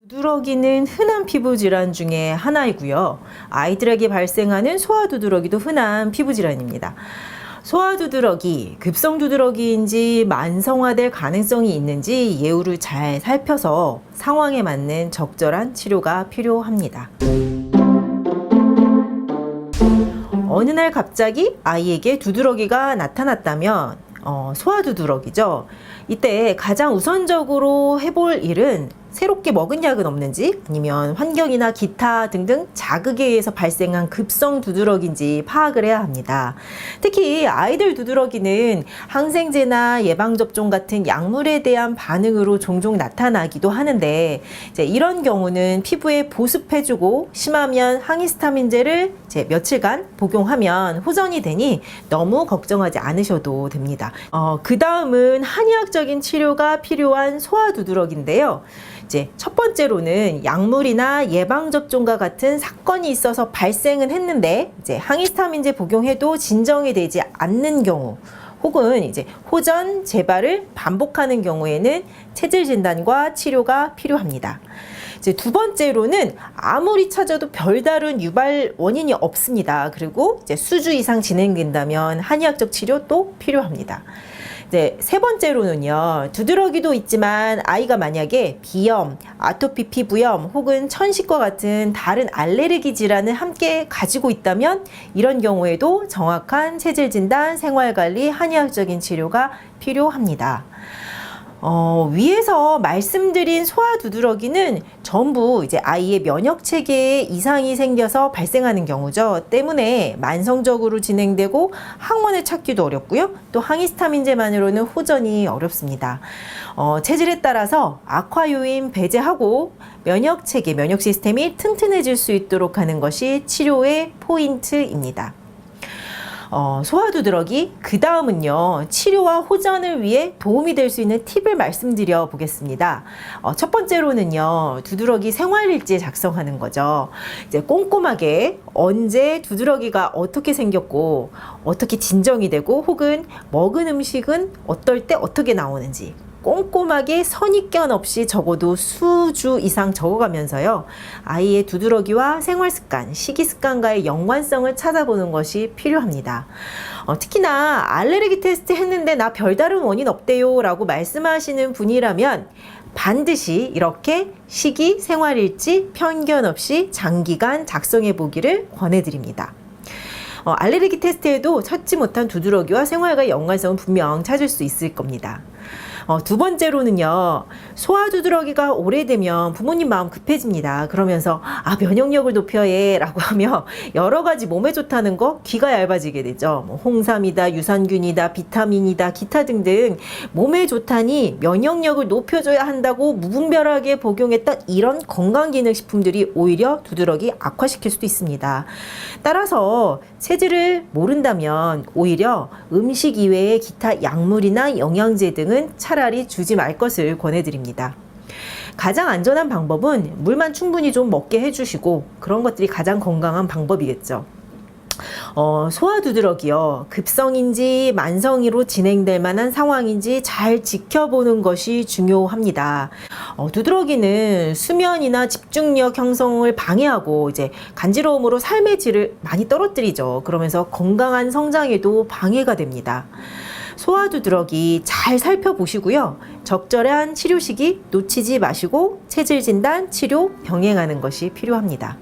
두드러기는 흔한 피부 질환 중에 하나이고요. 아이들에게 발생하는 소아두드러기도 흔한 피부 질환입니다. 소아두드러기, 급성두드러기인지 만성화될 가능성이 있는지 예후를 잘 살펴서 상황에 맞는 적절한 치료가 필요합니다. 어느 날 갑자기 아이에게 두드러기가 나타났다면 소아두드러기죠. 이때 가장 우선적으로 해볼 일은 새롭게 먹은 약은 없는지, 아니면 환경이나 기타 등등 자극에 의해서 발생한 급성 두드러기인지 파악을 해야 합니다. 특히 아이들 두드러기는 항생제나 예방접종 같은 약물에 대한 반응으로 종종 나타나기도 하는데, 이런 경우는 피부에 보습해주고 심하면 항히스타민제를 며칠간 복용하면 호전이 되니 너무 걱정하지 않으셔도 됩니다. 그 다음은 한의학적인 치료가 필요한 소아두드러기인데요. 첫 번째로는 약물이나 예방접종과 같은 사건이 있어서 발생은 했는데 항히스타민제 복용해도 진정이 되지 않는 경우, 혹은 호전, 재발을 반복하는 경우에는 체질 진단과 치료가 필요합니다. 두 번째로는 아무리 찾아도 별다른 유발 원인이 없습니다. 그리고 수주 이상 진행된다면 한의학적 치료도 필요합니다. 세 번째로는요, 두드러기도 있지만 아이가 만약에 비염, 아토피 피부염 혹은 천식과 같은 다른 알레르기 질환을 함께 가지고 있다면 이런 경우에도 정확한 체질 진단, 생활관리, 한의학적인 치료가 필요합니다. 위에서 말씀드린 소아두드러기는 전부 아이의 면역 체계에 이상이 생겨서 발생하는 경우죠. 때문에 만성적으로 진행되고 항원을 찾기도 어렵고요. 또 항히스타민제만으로는 호전이 어렵습니다. 체질에 따라서 악화 요인 배제하고 면역 체계, 면역 시스템이 튼튼해질 수 있도록 하는 것이 치료의 포인트입니다. 소아두드러기, 그 다음은요, 치료와 호전을 위해 도움이 될 수 있는 팁을 말씀드려 보겠습니다. 첫 번째로는요, 두드러기 생활일지 작성하는 거죠. 꼼꼼하게 언제 두드러기가 어떻게 생겼고 어떻게 진정이 되고, 혹은 먹은 음식은 어떨 때 어떻게 나오는지 꼼꼼하게 선입견 없이 적어도 수주 이상 적어가면서요, 아이의 두드러기와 생활습관, 식이습관과의 연관성을 찾아보는 것이 필요합니다. 특히나 알레르기 테스트 했는데 나 별다른 원인 없대요 라고 말씀하시는 분이라면 반드시 이렇게 식이, 생활일지 편견 없이 장기간 작성해 보기를 권해드립니다. 알레르기 테스트에도 찾지 못한 두드러기와 생활과의 연관성은 분명 찾을 수 있을 겁니다. 두 번째로는요, 소아두드러기가 오래되면 부모님 마음 급해집니다. 그러면서 면역력을 높여야 해 라고 하며 여러 가지 몸에 좋다는 거 귀가 얇아지게 되죠. 홍삼이다, 유산균이다, 비타민이다, 기타 등등 몸에 좋다니 면역력을 높여줘야 한다고 무분별하게 복용했던 이런 건강기능식품들이 오히려 두드러기 악화시킬 수도 있습니다. 따라서 체질을 모른다면 오히려 음식 이외의 기타 약물이나 영양제 등은 차라리 주지 말 것을 권해드립니다. 가장 안전한 방법은 물만 충분히 좀 먹게 해주시고, 그런 것들이 가장 건강한 방법이겠죠. 소아두드러기요, 급성인지 만성으로 진행될 만한 상황인지 잘 지켜보는 것이 중요합니다. 두드러기는 수면이나 집중력 형성을 방해하고 간지러움으로 삶의 질을 많이 떨어뜨리죠. 그러면서 건강한 성장에도 방해가 됩니다. 소아두드러기 잘 살펴보시고요, 적절한 치료 시기 놓치지 마시고 체질 진단, 치료 병행하는 것이 필요합니다.